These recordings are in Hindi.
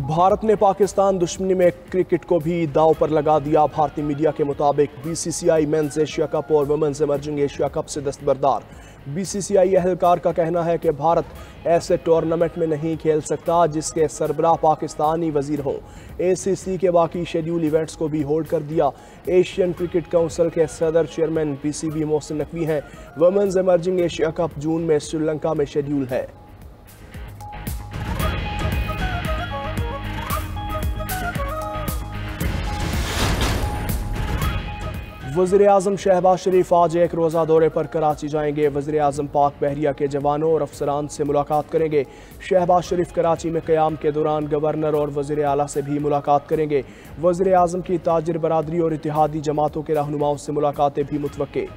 भारत ने पाकिस्तान दुश्मनी में क्रिकेट को भी दांव पर लगा दिया। भारतीय मीडिया के मुताबिक बीसीसीआई मेंस एशिया कप और वुमेन्स इमर्जिंग एशिया कप से दस्तबरदार। बीसीसीआई एहलकार का कहना है कि भारत ऐसे टूर्नामेंट में नहीं खेल सकता जिसके सरबराह पाकिस्तानी वजीर हों। एसीसी के बाकी शेड्यूल इवेंट्स को भी होल्ड कर दिया। एशियन क्रिकेट काउंसिल के सदर चेयरमैन पीसीबी मोहसिन नकवी हैं। वुमेन्स इमर्जिंग एशिया कप जून में श्रीलंका में शेड्यूल है। वज़ीर-ए-आज़म शहबाज शरीफ आज एक रोज़ा दौरे पर कराची जाएंगे। वज़ीर-ए-आज़म पाक बहरिया के जवानों और अफसरान से मुलाकात करेंगे। शहबाज शरीफ कराची में क़याम के दौरान गवर्नर और वज़ीर आला से भी मुलाकात करेंगे। वज़ीर-ए-आज़म की ताजिर बरादरी और इत्तेहादी जमातों के रहनुमाओं से मुलाकातें भी मुतवक्के।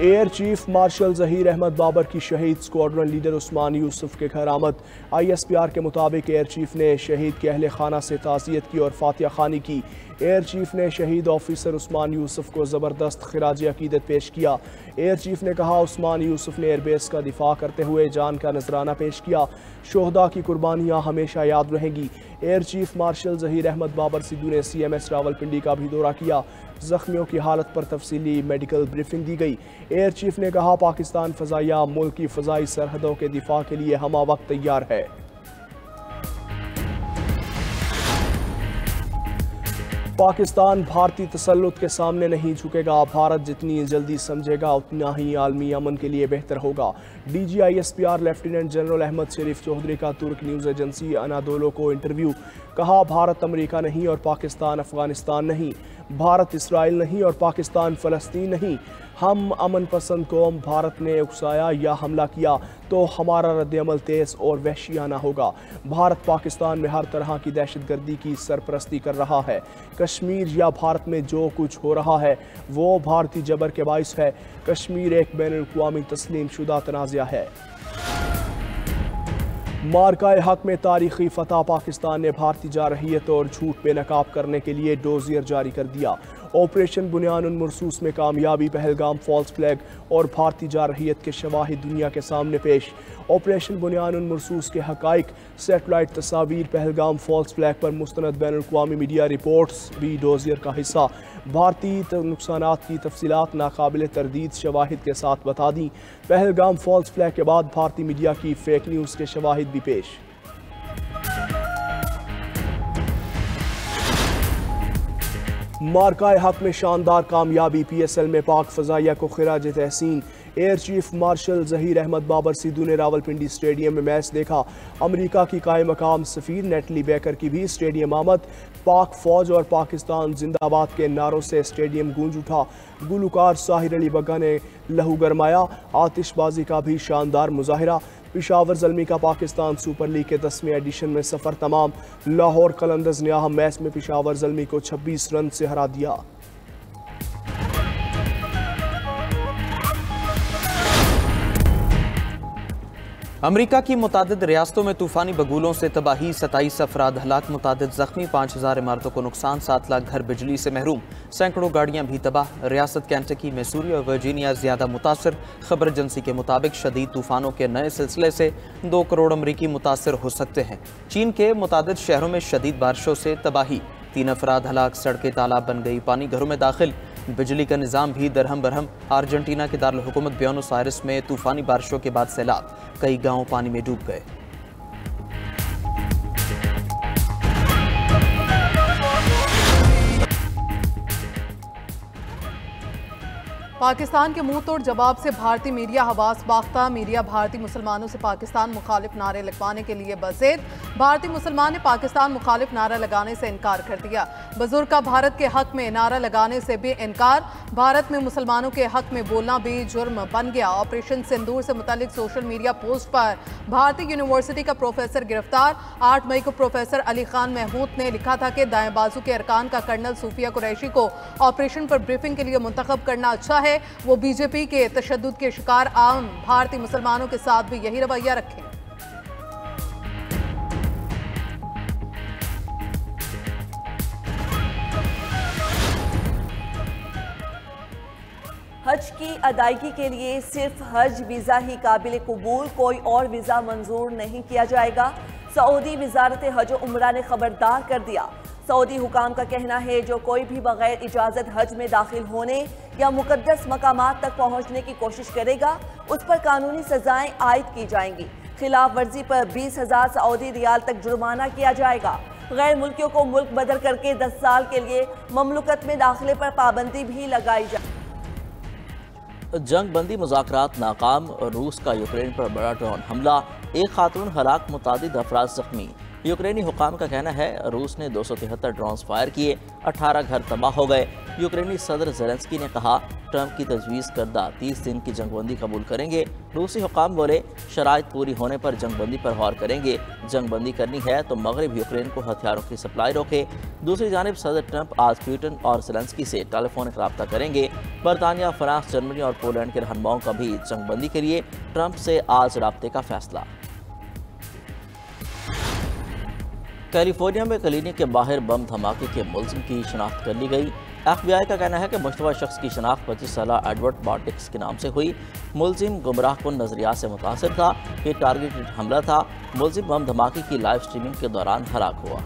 Air chief marshal Zaheer Ahmed Babar की शहीद स्क्वाड्रन लीडर उस्मान यूसुफ के घर आमद। ISPR के मुताबिक एयर चीफ ने शहीद के अहले खाना से ताज़ियत की और फातिहा खानी की। एयर चीफ ने शहीद ऑफिसर उस्मान यूसुफ को ज़बरदस्त खिराज अकीदत पेश किया। एयर चीफ ने कहा, उस्मान यूसुफ ने एयरबेस का दिफा करते हुए जान का नजराना पेश किया। शोहदा की कुर्बानियाँ हमेशा याद रहेंगी। Air chief marshal Zaheer Ahmed Babar Sidhu ने CMS रावलपिंडी का भी दौरा किया। जख्मियों की हालत पर तफसीली मेडिकल ब्रीफिंग दी गई। एयर चीफ ने कहा, पाकिस्तान फ़ज़ाइया मुल्क की फ़ज़ाई सरहदों के दिफा के लिए हमा वक्त तैयार है। पाकिस्तान भारतीय तसल्लुत के सामने नहीं झुकेगा। भारत जितनी जल्दी समझेगा उतना ही आलमी अमन के लिए बेहतर होगा। DG ISPR lieutenant general Ahmed Sharif Chaudhry का तुर्क न्यूज़ एजेंसी अनादोलो को इंटरव्यू। कहा, भारत अमेरिका नहीं और पाकिस्तान अफगानिस्तान नहीं, भारत इसराइल नहीं और पाकिस्तान फ़लस्तीन नहीं। हम अमन पसंद कौम, भारत ने उकसाया या हमला किया तो हमारा रद्द-ए-अमल तेज़ और वहशियाना होगा। भारत पाकिस्तान में हर तरह की दहशतगर्दी की सरपरस्ती कर रहा है। कश्मीर या भारत में जो कुछ हो रहा है वो भारतीय जबर के बाइस है। कश्मीर एक बैनुल-अक़वामी तस्लीम शुदा तनाज़ा है। मार्का हक में तारीखी फतह। पाकिस्तान ने भारतीय जारहियत और झूठ बेनकाब करने के लिए डोजियर जारी कर दिया। ऑपरेशन बुनियानुन मरसूस में कामयाबी। पहलगाम फॉल्स फ्लैग और भारतीय जारहियत के शवाहिद दुनिया के सामने पेश। ऑपरेशन बुनियानुन मरसूस के हकाइक, सैटेलाइट तस्वीर, पहलगाम फॉल्स फ्लैग पर मुस्तनद बैनुल-अक़वामी मीडिया रिपोर्ट्स भी डोजियर का हिस्सा। भारतीय नुकसानात की तफसीलात नाकाबिल तरदीद शवाहिद के साथ बता दी। पहलगाम फॉल्स फ्लैग के बाद भारतीय मीडिया की फेक न्यूज़ के शवाहिद भी पेश। मार्का हक में शानदार कामयाबी। PSL में पाक फ़ज़ाइया को खिराज तहसीन। Air chief marshal Zaheer Ahmed Babar Sidhu ने रावलपिंडी स्टेडियम में मैच देखा। अमेरिका की कायम मकाम सफ़ीर नेटली बेकर की भी स्टेडियम आमद। पाक फ़ौज और पाकिस्तान जिंदाबाद के नारों से स्टेडियम गूंज उठा। गुलकार साहिर अली बग्गा ने लहू गरमाया। आतिशबाजी का भी शानदार मुजाहिरा। पेशावर ज़ल्मी का पाकिस्तान सुपर लीग के 10वें एडिशन में सफ़र तमाम। लाहौर कलंदर्स ने अहम मैच में पेशावर ज़ल्मी को 26 रन से हरा दिया। अमरीका की मुतादिद रियासतों में तूफानी बगुलों से तबाही। 27 अफराद हलाक, मुतादिद जख्मी, 5000 इमारतों को नुकसान, 7 लाख घर बिजली से महरूम, सैकड़ों गाड़ियां भी तबाह। रियासत कैंटकी, मैसूरी और वर्जीनिया ज्यादा मुतासर। खबर एजेंसी के मुताबिक शदीद तूफानों के नए सिलसिले से 2 करोड़ अमरीकी मुतासर हो सकते हैं। चीन के मुतादिद शहरों में शदीद बारिशों से तबाही, 3 अफराद हलाक, सड़कें तालाब बन गई, पानी घरों में दाखिल, बिजली का निज़ाम भी दरहम बरहम। अर्जेंटीना के दारुल हुकूमत ब्यूनस आयर्स में तूफानी बारिशों के बाद सैलाब, कई गांव पानी में डूब गए। पाकिस्तान के मुंह तोड़ जवाब से भारतीय मीडिया हवास बाख्ता। मीडिया भारतीय मुसलमानों से पाकिस्तान मुखालिफ नारे लगवाने के लिए बज़ेद। भारतीय मुसलमान ने पाकिस्तान मुखालिफ नारा लगाने से इनकार कर दिया। बुजुर्ग का भारत के हक में नारा लगाने से भी इनकार। भारत में मुसलमानों के हक में बोलना भी जुर्म बन गया। ऑपरेशन सिंदूर से मुतालिक सोशल मीडिया पोस्ट पर भारतीय यूनिवर्सिटी का प्रोफेसर गिरफ्तार। 8 मई को प्रोफेसर अली खान महमूद ने लिखा था कि दाएं बाजू के अरकान का कर्नल सूफिया कुरैशी को ऑपरेशन पर ब्रीफिंग के लिए मुंतखब करना अच्छा है। वो बीजेपी के तशद्दुद के शिकार आम भारतीय मुसलमानों के साथ भी यही रवैया रखें। हज की अदायगी के लिए सिर्फ हज वीज़ा ही काबिल कबूल, कोई और वीज़ा मंजूर नहीं किया जाएगा। सऊदी वजारत हज उम्रा ने खबरदार कर दिया। सऊदी हुकाम का कहना है जो कोई भी बगैर इजाज़त हज में दाखिल होने या मुकद्दस मकामात तक पहुँचने की कोशिश करेगा उस पर कानूनी सजाएं आयद की जाएंगी। खिलाफ वर्जी पर 20,000 सऊदी रियाल तक जुर्माना किया जाएगा। गैर मुल्कियों को मुल्क बदल करके 10 साल के लिए ममलुकत में दाखिले पर पाबंदी भी लगाई जाए। जंग बंदी मुज़ाकरात नाकाम, रूस का यूक्रेन पर बड़ा ड्रोन हमला, एक खातून हलाक, मुतादिद अफराद जख्मी। यूक्रेनी हुकाम का कहना है रूस ने 273 ड्रोन्स फायर किए, 18 घर तबाह हो गए। यूक्रेनी सदर ज़ेलेंस्की ने कहा ट्रंप की तजवीज़ करदा 30 दिन की जंगबंदी कबूल करेंगे। रूसी हुकाम बोले शराइत पूरी होने पर जंगबंदी पर गौर करेंगे। जंगबंदी करनी है तो मगरब यूक्रेन को हथियारों की सप्लाई रोके। दूसरी जानिब सदर ट्रंप आज पुतिन और ज़ेलेंस्की से टेलीफोनिक रब्ता करेंगे। बरतानिया, फ्रांस, जर्मनी और पोलैंड के रहनुमाओं का भी जंगबंदी के लिए ट्रंप से आज रब्ते का फैसला। कैलिफोर्निया में क्लिनिक के बाहर बम धमाके के मुलजिम की शनाख्त कर ली गई। FBI का कहना है कि मुश्तबा शख्स की शनाख्त 25 साला एडवर्ड बार्टिक्स के नाम से हुई। मुलजिम गुमराह कुन नजरियात से मुतासिर था। ये टारगेटेड हमला था। मुलजिम बम धमाके की लाइव स्ट्रीमिंग के दौरान हलाक हुआ।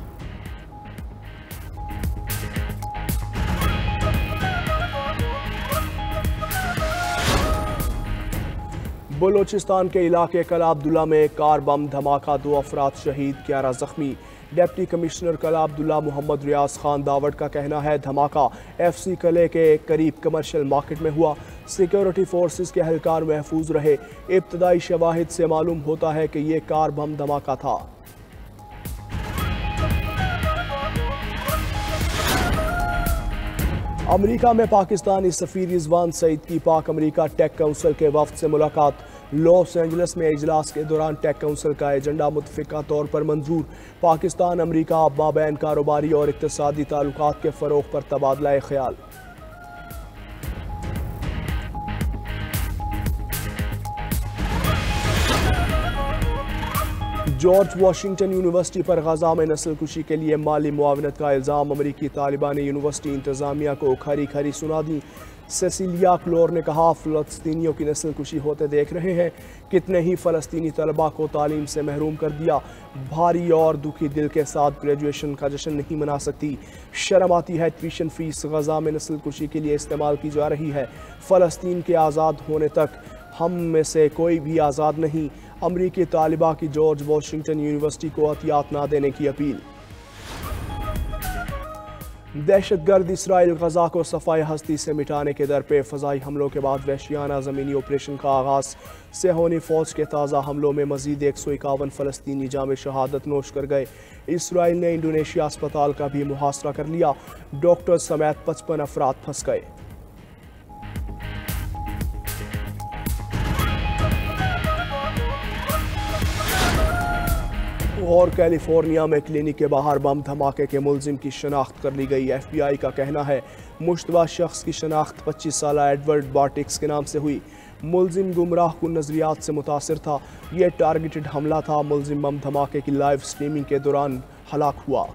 बलोचिस्तान के इलाके कला अब्दुल्ला में कार बम धमाका, 2 अफराद शहीद, 11 जख्मी। डिप्टी कमिश्नर कला अब्दुल्ला मोहम्मद रियाज खान दावड़ का कहना है धमाका FC कले के करीब कमर्शियल मार्केट में हुआ। सिक्योरिटी फोर्सेस के एहलकार महफूज रहे। इब्तदाई शवाहिद से मालूम होता है कि ये कार बम धमाका था। अमेरिका में पाकिस्तानी सफीर रिजवान सईद की पाक अमेरिका टेक काउंसिल के वफ्द से मुलाकात। लॉस एंजलिस में इजलास के दौरान टेक काउंसिल का एजेंडा मुतफिका तौर पर मंजूर। पाकिस्तान अमेरिका माबैन कारोबारी और इक्तिसादी ताल्लुकात के फ़रोग़ पर तबादला ख्याल। जॉर्ज वाशिंगटन यूनिवर्सिटी पर गजा में नस्ल कुशी के लिए माली मुआवनत का इल्ज़ाम। अमरीकी तालिबान ने यूनिवर्सिटी इंतज़ामिया को खरी खरी सुना दी। सेसिलिया क्लोर ने कहा फ़लस्तीनियों की नस्ल कुशी होते देख रहे हैं। कितने ही फ़लस्तीनी तलबा को तालीम से महरूम कर दिया। भारी और दुखी दिल के साथ ग्रेजुएशन का जश्न नहीं मना सकती। शर्म आती है ट्यूशन फ़ीस गजा में नस्ल कुशी के लिए इस्तेमाल की जा रही है। फ़लस्तीन के आज़ाद होने तक हम में से कोई भी आज़ाद नहीं। अमरीकी तालिबा की जॉर्ज वाशिंगटन यूनिवर्सिटी को एहतियात ना देने की अपील। दहशतगर्द इसराइल गजा को सफाई हस्ती से मिटाने के दर पे। फ़ज़ाई हमलों के बाद वहशियाना ज़मीनी ऑपरेशन का आगाज़। सेहोनी फ़ौज के ताज़ा हमलों में मज़ीद 151 फ़लस्तीनी जामे शहादत नोश कर गए। इसराइल ने इंडोनेशिया अस्पताल का भी मुहासरा कर लिया। डॉक्टर समेत 55 अफराद फंस गए। और कैलिफोर्निया में क्लिनिक के बाहर बम धमाके के मुलजिम की शनाख्त कर ली गई। FBI का कहना है मुश्तबा शख्स की शनाख्त 25 साला एडवर्ड बार्टिक्स के नाम से हुई। मुलजिम गुमराह कुन नजरियात से मुतासिर था। यह टारगेटेड हमला था। मुलजिम बम धमाके की लाइव स्ट्रीमिंग के दौरान हलाक हुआ।